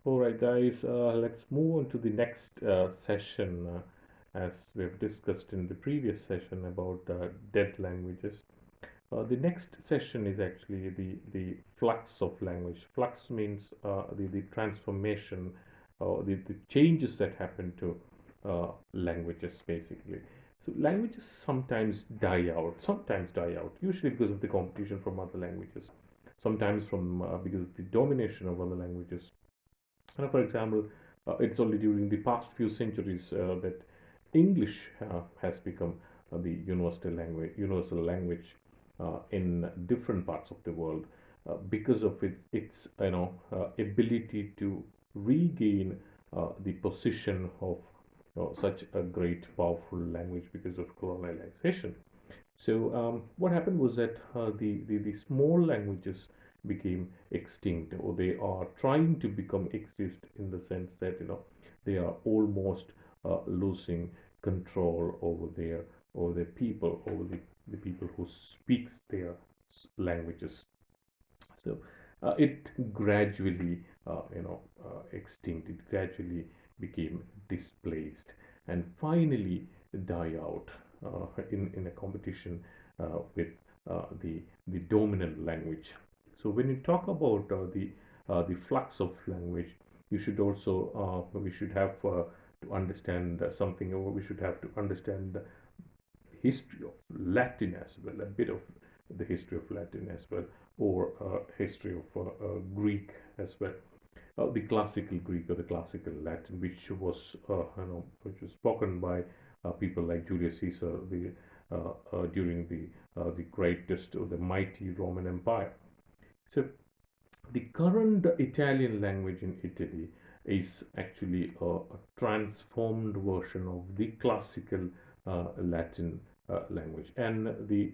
All right, guys, let's move on to the next session. As we've discussed in the previous session about dead languages. The next session is actually the flux of language. Flux means the transformation, the changes that happen to languages, basically. So languages sometimes die out, usually because of the competition from other languages, sometimes from because of the domination of other languages. For example, it's only during the past few centuries that English has become the universal language in different parts of the world because of its ability to regain the position of such a great, powerful language because of colonization. So what happened was that the small languages became extinct, or they are trying to become exist in the sense that they are almost losing control over their people, over the people who speaks their languages. So it gradually, extinct. It gradually became displaced and finally die out in a competition with the dominant language. So when you talk about the flux of language, you should also we should have to understand something, or we should have to understand the history of Latin as well, a bit of the history of Latin as well, or history of Greek as well. The classical Greek or the classical Latin, which was spoken by people like Julius Caesar during the greatest or the mighty Roman Empire. So the current Italian language in Italy is actually a transformed version of the classical Latin language, and the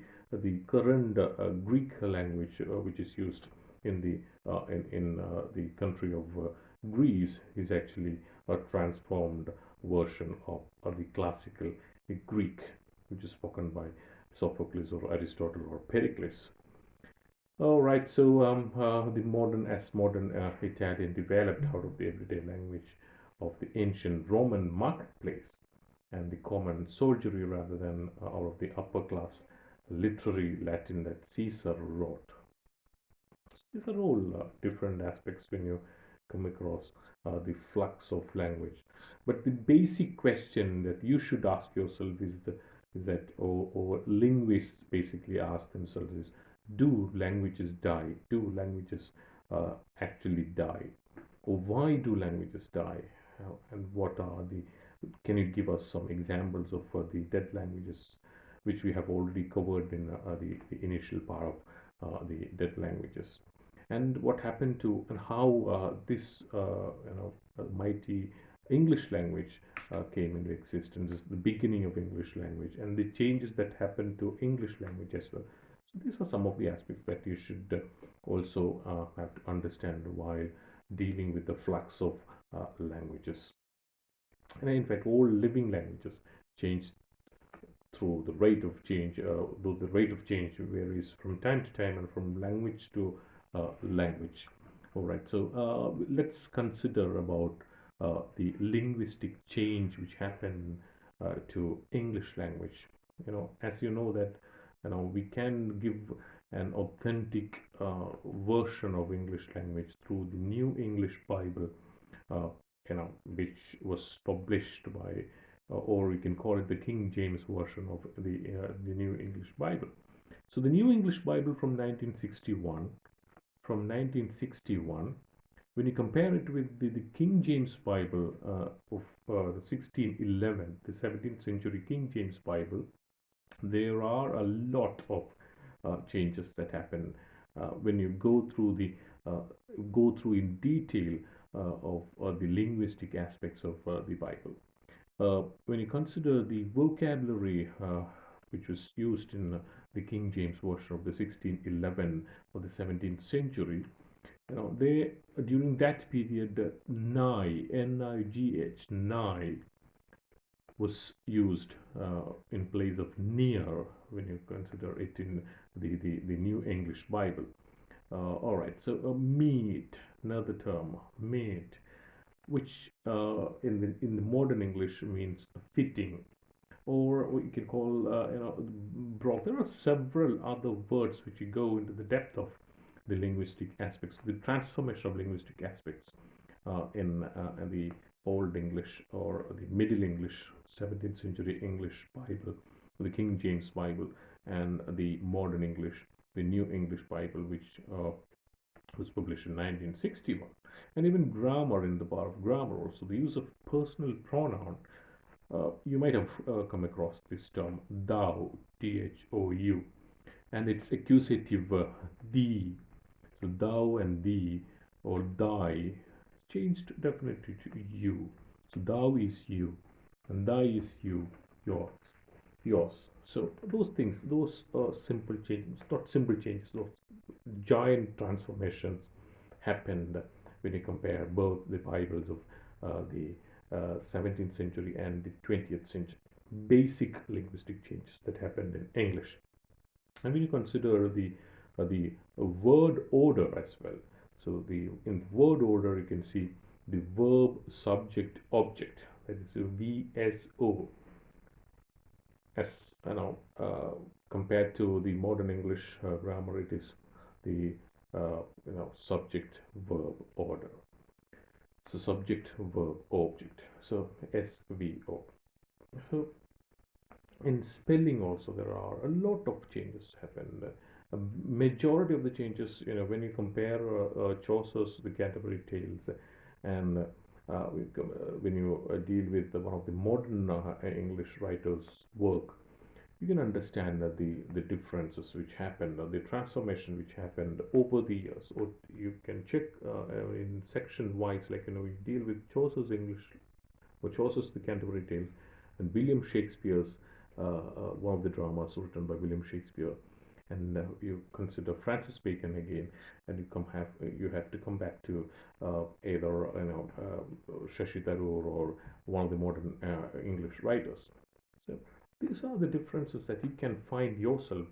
current Greek language, which is used in the country of Greece, is actually a transformed version of the classical Greek, which is spoken by Sophocles or Aristotle or Pericles. All right, so the modern Italian developed out of the everyday language of the ancient Roman marketplace and the common soldiery rather than out of the upper class literary Latin that Caesar wrote. These are all different aspects when you come across the flux of language. But the basic question that you should ask yourself is that, or linguists basically ask themselves is, do languages die? Do languages actually die? Or why do languages die? And what are the, can you give us some examples of the dead languages, which we have already covered in the initial part of the dead languages? And what happened to, and how this mighty English language came into existence, is the beginning of English language, and the changes that happened to English language as well. So these are some of the aspects that you should also have to understand while dealing with the flux of languages. And in fact, all living languages change through the rate of change, though the rate of change varies from time to time and from language to language. All right, so let's consider about the linguistic change which happened to English language. As you know that we can give an authentic version of English language through the New English Bible, uh, which was published by, or you can call it the King James version of the New English Bible. So the New English Bible from 1961, when you compare it with the King James Bible of 1611, the 17th century King James Bible, there are a lot of changes that happen when you uh, go through in detail of the linguistic aspects of the Bible. When you consider the vocabulary which was used in the King James version of the 1611 or the 17th century, they during that period, nigh, N-I-G-H, nigh, was used in place of near when you consider it in the New English Bible. All right, so meat, another term, meat. which in the modern English means fitting, or we can call broad. There are several other words which go into the depth of the linguistic aspects, the transformation of linguistic aspects in the Old English or the Middle English, 17th century English Bible, the King James Bible, and the modern English, the New English Bible, which was published in 1961. And even grammar, in the part of grammar also, the use of personal pronoun. You might have come across this term thou, thou, and its accusative thee. So thou and thee or thy changed definitely to you. So thou is you and thy is you, yours, yours. So those things, those simple changes, not simple changes, those giant transformations happened when you compare both the Bibles of the 17th century and the 20th century. Basic linguistic changes that happened in English. And when you consider the word order as well, so the in the word order you can see the verb, subject, object. That is VSO. As compared to the modern English grammar, it is the subject, verb, order. So subject, verb, object. So SVO. So in spelling also there are a lot of changes happened. A majority of the changes, when you compare Chaucer's The Canterbury Tales and when you deal with one of the modern English writers' work, you can understand the differences which happened, the transformation which happened over the years. Or you can check in section wise, like you deal with Chaucer's English, or Chaucer's The Canterbury Tales, and William Shakespeare's one of the dramas written by William Shakespeare, and you consider Francis Bacon again, and you have to come back to either Shashi Tharoor or one of the modern English writers. So these are the differences that you can find yourself,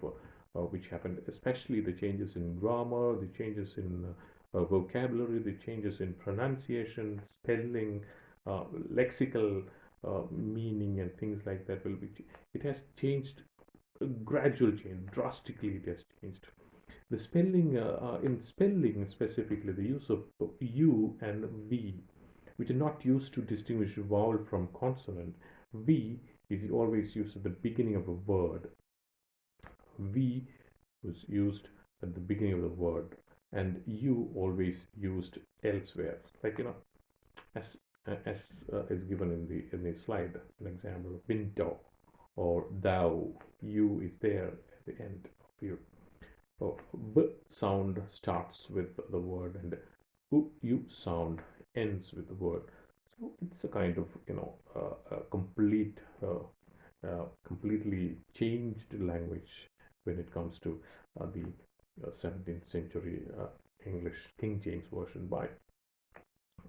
which happened, especially the changes in grammar, the changes in vocabulary, the changes in pronunciation, spelling, lexical meaning, and things like that. It has changed, a gradual change, drastically it has changed. The spelling, in spelling specifically, the use of u and v, which are not used to distinguish vowel from consonant. V is always used at the beginning of a word. V was used at the beginning of the word, and U always used elsewhere. Like as is given in the slide, an example: window or thou. U is there at the end of you. Oh, B sound starts with the word, and U sound ends with the word. So it's a kind of a completely changed language when it comes to the 17th century English King James Version Bible.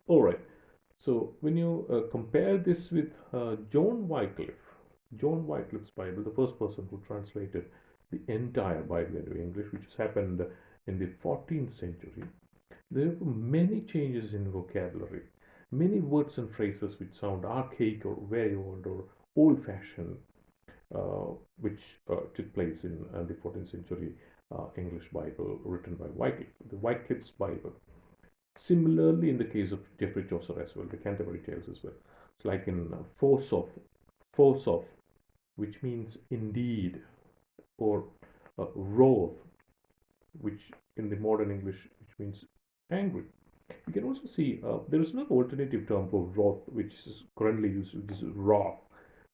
All right. So when you compare this with John Wycliffe's Bible, the first person who translated the entire Bible into English, which has happened in the 14th century, there were many changes in vocabulary, many words and phrases which sound archaic or very old or old-fashioned, which took place in the 14th century English Bible written by Wycliffe, the Wycliffe's Bible. Similarly, in the case of Geoffrey Chaucer as well, the Canterbury Tales as well. It's like in force of, which means indeed, or wrath, which in the modern English, which means angry. You can also see there is another alternative term for wrath, which is currently used, which is wrath,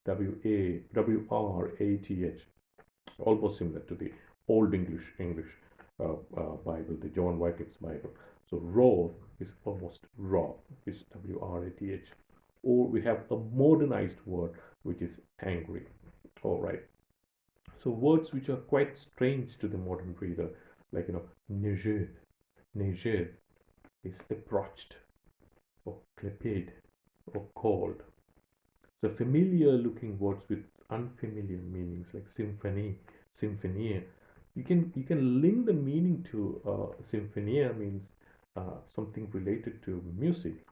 WRATH, almost similar to the Old English Bible, the John Wycliffe's Bible. So wrath is almost wrath, is WRATH. Or we have a modernized word which is angry. All right. So words which are quite strange to the modern reader, like neiged, neiged is approached, or cleped, or called. So familiar looking words with unfamiliar meanings, like symphony, symphonia. You can link the meaning to symphonia means something related to music,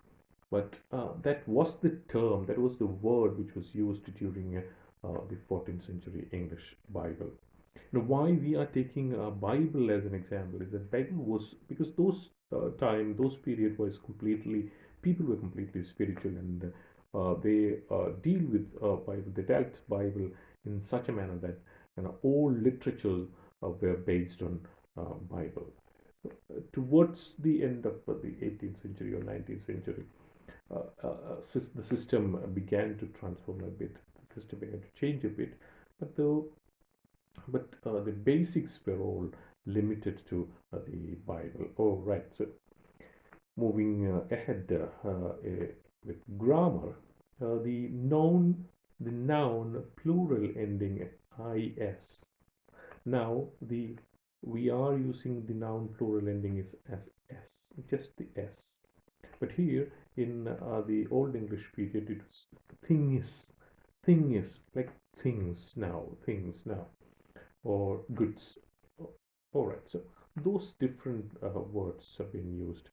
But that was the term, that was the word which was used during the 14th century English Bible. Now, why we are taking a Bible as an example is that Bible was because those those period was completely, people were completely spiritual, and they deal with Bible. They dealt Bible in such a manner that all literatures were based on Bible. Towards the end of the 18th century or 19th century, the system began to transform a bit. The system began to change a bit, but the basics were all limited to the Bible. Oh, right. So moving ahead with grammar, the noun plural ending is. Now the we are using the noun plural ending is as s, just the s. But here in the Old English period, it was thing is like things now, or goods. All right, so those different words have been used.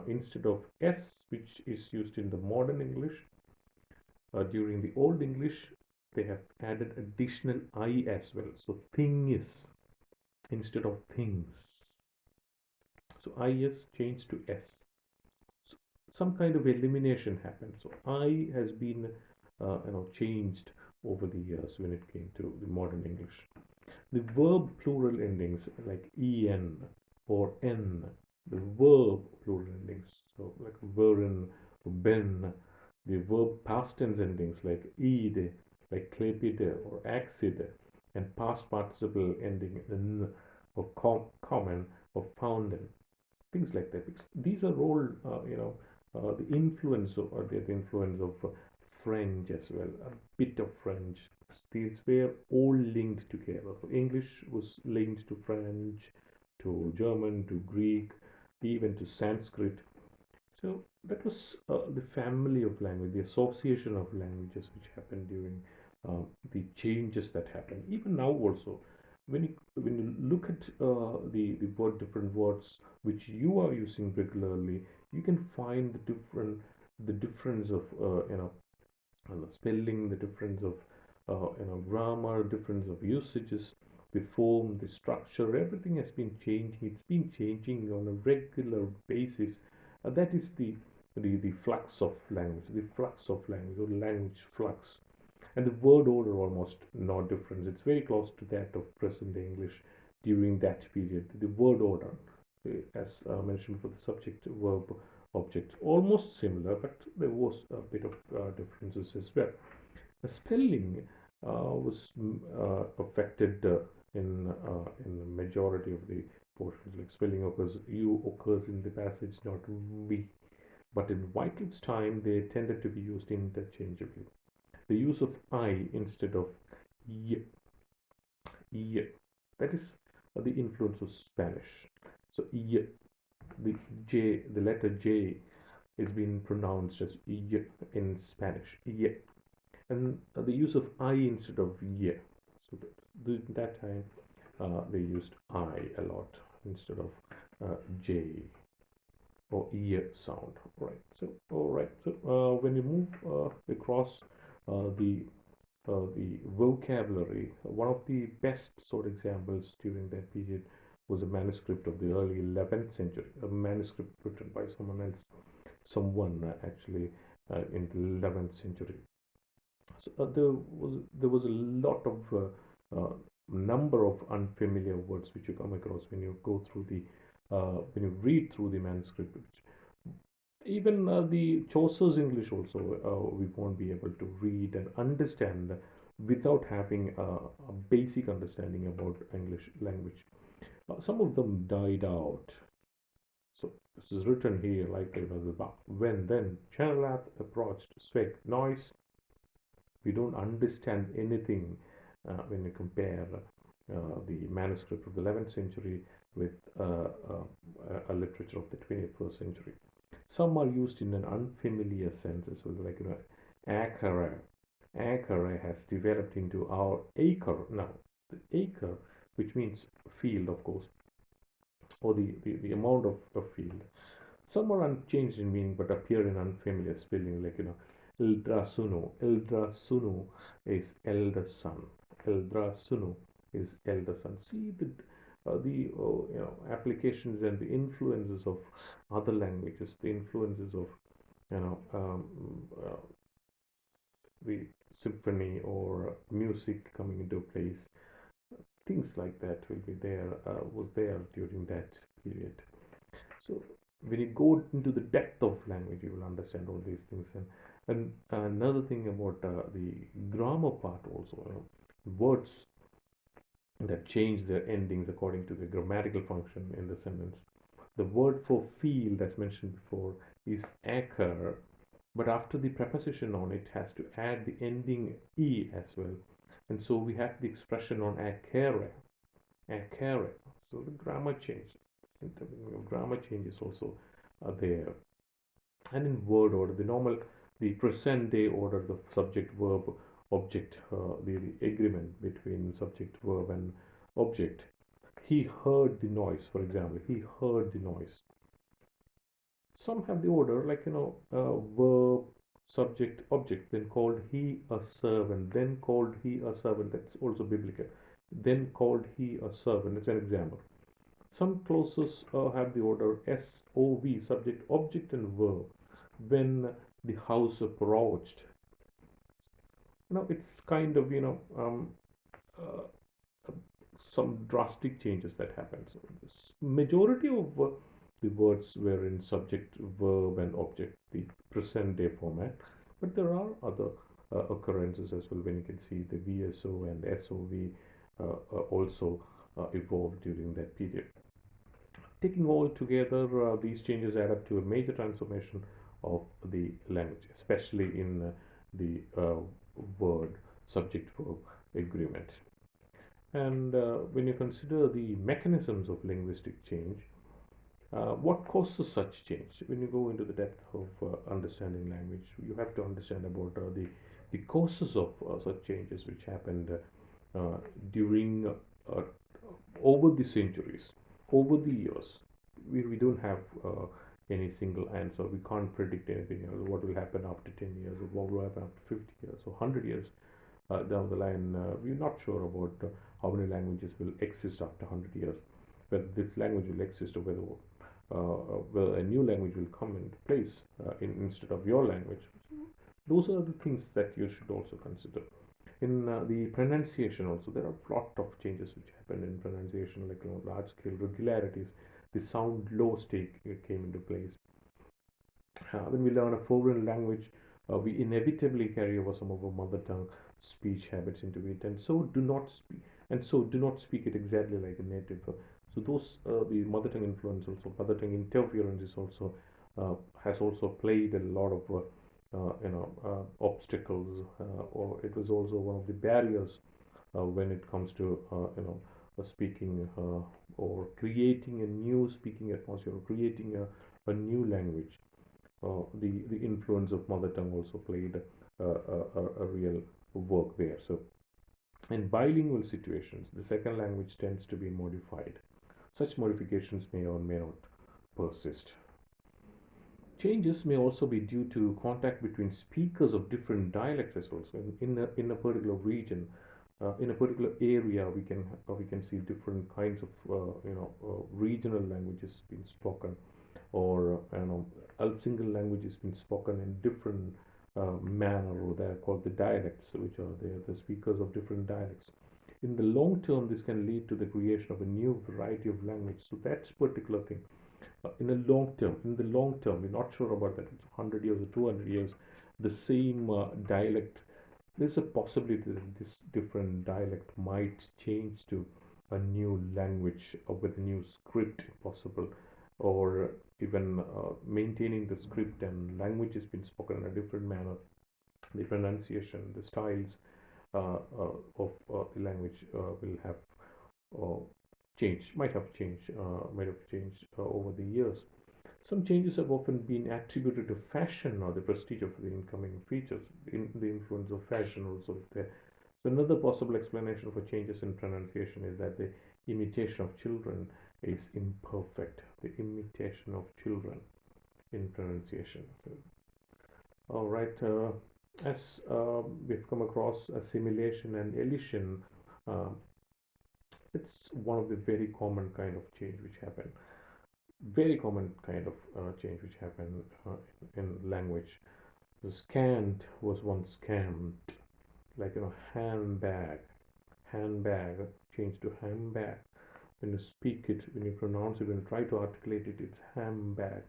Instead of s, which is used in the modern English, during the Old English, they have added additional I as well. So thing is instead of things. So I is changed to s. So some kind of elimination happened. So I has been changed over the years when it came to the modern English. The verb plural endings like en or n, the verb plural endings, so like weren, ben, the verb past tense endings like id, like clepide or axid, and past participle ending in or common or fountain, things like that. Because these are all, the influence of, or the influence of French as well, a bit of French. These were all linked together. So English was linked to French, to German, to Greek, even to Sanskrit. So that was the family of language, the association of languages which happened during the changes that happened. Even now also, when you look at the word different words which you are using regularly, you can find the difference of spelling, the difference of grammar, difference of usages, the form, the structure, everything has been changing. It's been changing on a regular basis. That is the flux of language, the flux of language, or language flux. And the word order almost no difference. It's very close to that of present English during that period. The word order, as mentioned for the subject, verb, object, almost similar, but there was a bit of differences as well. The spelling was affected in the majority of the portions. Like spelling occurs, u occurs in the passage, not v. But in Wycliffe's time, they tended to be used interchangeably. The use of I instead of y, y, that is the influence of Spanish. So y, the J, the letter J is being pronounced as y in Spanish. Y. And the use of I instead of y. So that time they used I a lot instead of J or ear sound. All right. So when you move across the vocabulary, one of the best sort of examples during that period was a manuscript of the early 11th century, a manuscript written by someone actually in the 11th century. So there was a lot of number of unfamiliar words which you come across when you go through the when you read through the manuscript. Which even the Chaucer's English also we won't be able to read and understand without having a basic understanding about English language. Some of them died out. So this is written here like the when then Chanelath approached Sweg noise. We don't understand anything when you compare the manuscript of the 11th century with a literature of the 21st century. Some are used in an unfamiliar sense as well, like acre. Acre has developed into our acre now. The acre, which means field, of course, or the amount of field. Some are unchanged in meaning but appear in unfamiliar spelling, like Eldrasuno. Eldrasuno is elder son. Eldrasuno is elder son. See the applications and the influences of other languages, the influences of you know um, uh, the symphony or music coming into place. Things like that will be there. Was there during that period. So when you go into the depth of language, you will understand all these things. And another thing about the grammar part also, words that change their endings according to the grammatical function in the sentence. The word for feel, as mentioned before, is acre, but after the preposition on it has to add the ending e as well. And so we have the expression on acere, acere. So the grammar change, grammar change is also there. And in word order, the present day order, the subject, verb, object, the agreement between subject, verb, and object. He heard the noise, for example. He heard the noise. Some have the order, like, verb, subject, object, then called he a servant, then called he a servant. That's also biblical. Then called he a servant. It's an example. Some clauses have the order SOV, subject, object, and verb. When the house approached, it's kind of, uh, some drastic changes that happen. So this majority of the words were in subject, verb, and object, the present day format. But there are other occurrences as well, when you can see the VSO and SOV also evolved during that period. Taking all together, these changes add up to a major transformation of the language, especially in the word subject verb agreement. And when you consider the mechanisms of linguistic change, what causes such change? When you go into the depth of understanding language, you have to understand about the causes of such changes which happened during over the centuries, over the years. We don't have any single answer. We can't predict anything else. What will happen after 10 years, or what will happen after 50 years, or 100 years down the line. We're not sure about how many languages will exist after 100 years, whether this language will exist, or whether a new language will come into place instead of your language. Those are the things that you should also consider. In the pronunciation also, there are a lot of changes which happen in pronunciation, like large scale regularities. The sound low stake came into place. When we learn a foreign language, we inevitably carry over some of our mother tongue speech habits into it, and so do not speak it exactly like a native. So those the mother tongue influence, also mother tongue interference, is also has also played a lot of obstacles, or it was also one of the barriers when it comes to speaking or creating a new speaking atmosphere, or creating a new language. The influence of mother tongue also played a real work there. So in bilingual situations, the second language tends to be modified. Such modifications may or may not persist. Changes may also be due to contact between speakers of different dialects as well. So in a particular region, in a particular area, we can see different kinds of regional languages being spoken, or a single language has been spoken in different manner, or they are called the dialects, which are the speakers of different dialects. In the long term, this can lead to the creation of a new variety of language. So that's particular thing. In the long term, we're not sure about that. It's 100 years or 200 years, the same dialect, there's a possibility that this different dialect might change to a new language, with a new script possible, or even maintaining the script and language has been spoken in a different manner. The pronunciation, the styles of the language will have uh, might have changed over the years. Some changes have often been attributed to fashion or the prestige of the incoming features. In the influence of fashion also is there. So another possible explanation for changes in pronunciation is that the imitation of children is imperfect. The imitation of children. in pronunciation. So, all right, as we've come across assimilation and elision, uh, it's one of the very common kind of change which happen. Very common kind of change which happened in language. The scant was once scammed, like handbag, handbag changed to handbag. When you speak it, when you pronounce it, when you try to articulate it, it's handbag.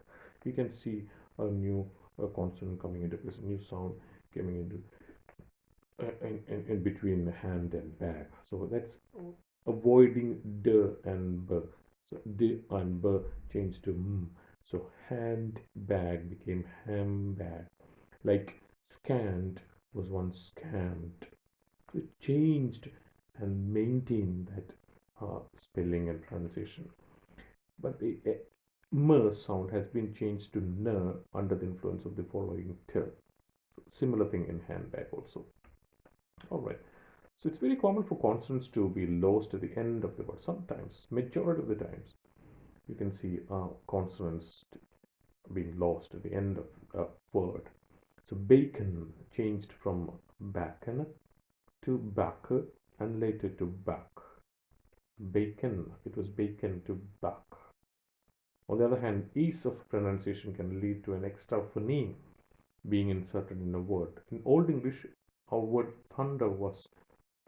You can see a new consonant coming into place, a new sound coming into in between hand and bag. So that's avoiding d and b. So d and b changed to m. So handbag became handbag. Like scanned was once scammed. So it changed and maintained that spelling and pronunciation. But the m sound has been changed to n under the influence of the following t. Similar thing in handbag also. All right. So it's very common for consonants to be lost at the end of the word. Sometimes, majority of the times, you can see consonants being lost at the end of a word. So bacon changed from bacon to back and later to back. Bacon, it was bacon to back. On the other hand, ease of pronunciation can lead to an extra phoneme being inserted in a word. In Old English, our word thunder was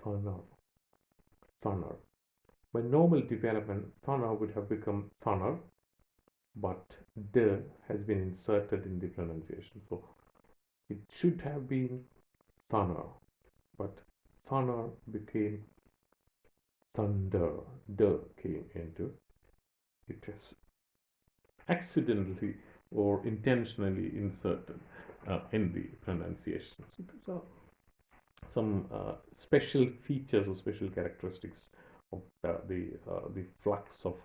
thunder, thunder. By normal development, thunder would have become thunder, but d has been inserted in the pronunciation. So it should have been thunder, but thunder became thunder. D came into it is accidentally or intentionally inserted in the pronunciation. So these are some special features or special characteristics of the flux of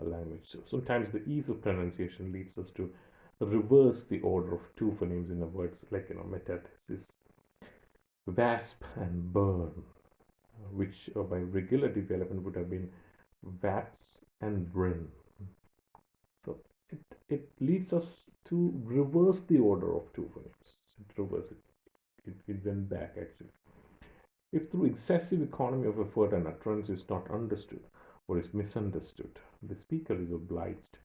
a language. So sometimes the ease of pronunciation leads us to reverse the order of two phonemes in a words, like metathesis, wasp and burn, which by regular development would have been waps and brin. So it leads us to reverse the order of two phonemes. Reverse it went back actually. If through excessive economy of effort an utterance is not understood or is misunderstood, the speaker is obliged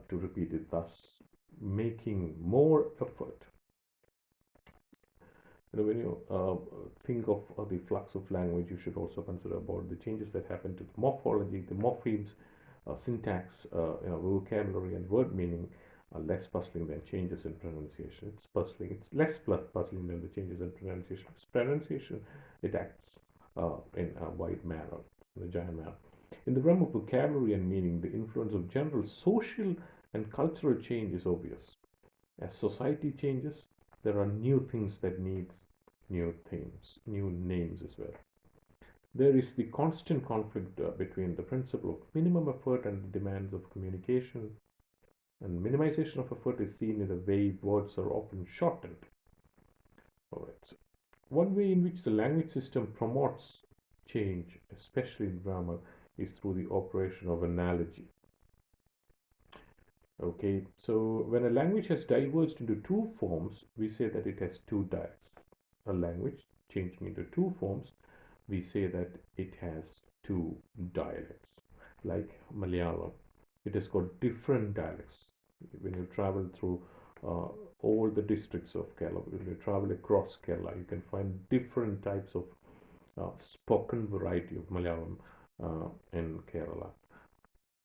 to repeat it, thus making more effort. When you think of the flux of language, you should also consider about the changes that happen to the morphology, the morphemes, syntax, vocabulary, and word meaning are less puzzling than changes in pronunciation. It's puzzling. It's less puzzling than the changes in pronunciation. Because pronunciation, it acts in a wide manner, in a giant manner. In the realm of vocabulary and meaning, the influence of general social and cultural change is obvious. As society changes, there are new things that needs new themes, new names as well. There is the constant conflict between the principle of minimum effort and the demands of communication, and minimization of effort is seen in the way words are often shortened. All right. So one way in which the language system promotes change, especially in grammar, is through the operation of analogy. Okay, so when a language has diverged into two forms, we say that it has two dialects. A language changing into two forms, we say that it has two dialects. Like Malayalam, it has got different dialects. When you travel through all the districts of Kerala, when you travel across Kerala, you can find different types of spoken variety of Malayalam in Kerala.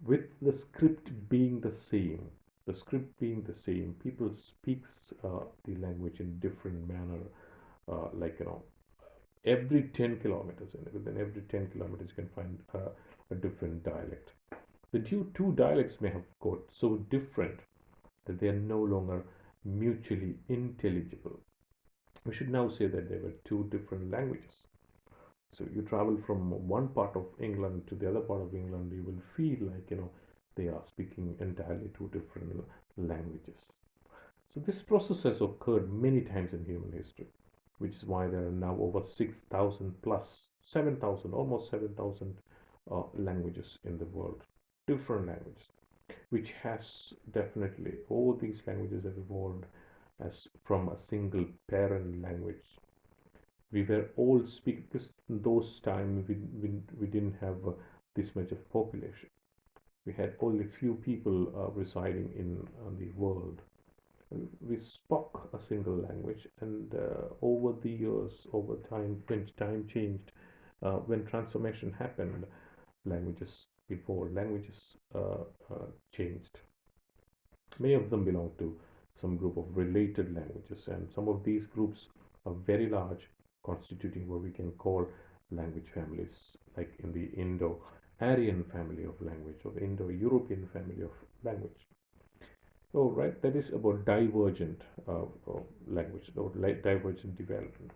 With the script being the same, people speaks the language in different manner, like every 10 kilometers, and within every 10 kilometers you can find a different dialect. The two dialects may have got so different that they are no longer mutually intelligible. We should now say that there were two different languages. So you travel from one part of England to the other part of England, you will feel like they are speaking entirely two different languages. So this process has occurred many times in human history, which is why there are now over 6,000 plus 7,000, almost 7,000 languages in the world, different languages. which has definitely all these languages have evolved as from a single parent language. We were all speak this those time we didn't have this much of population. We had only few people residing in the world. And we spoke a single language, and over the years, over time, when time changed, when transformation happened, languages evolved, languages changed. Many of them belong to some group of related languages, and some of these groups are very large, constituting what we can call language families, like in the Indo-Aryan family of language or the Indo-European family of language. Oh, right, that is about divergent language, or like divergent development.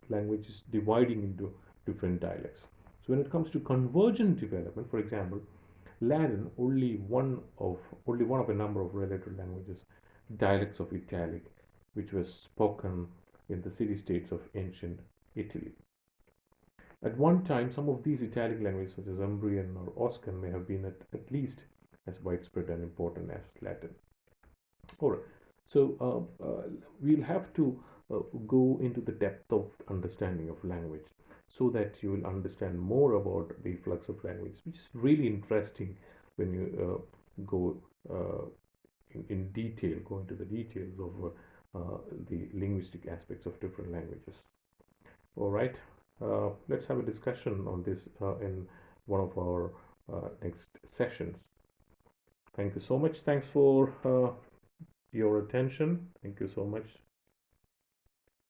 Language is dividing into different dialects. So when it comes to convergent development, for example, Latin, only one of a number of related languages, dialects of Italic, which was spoken in the city-states of ancient Italy. At one time, some of these Italic languages, such as Umbrian or Oscan, may have been at least as widespread and important as Latin. All right. So we'll have to go into the depth of understanding of language so that you will understand more about the flux of language, which is really interesting when you go in detail, go into the details of the linguistic aspects of different languages. All right. Let's have a discussion on this in one of our next sessions. Thank you so much. Thanks for your attention. Thank you so much.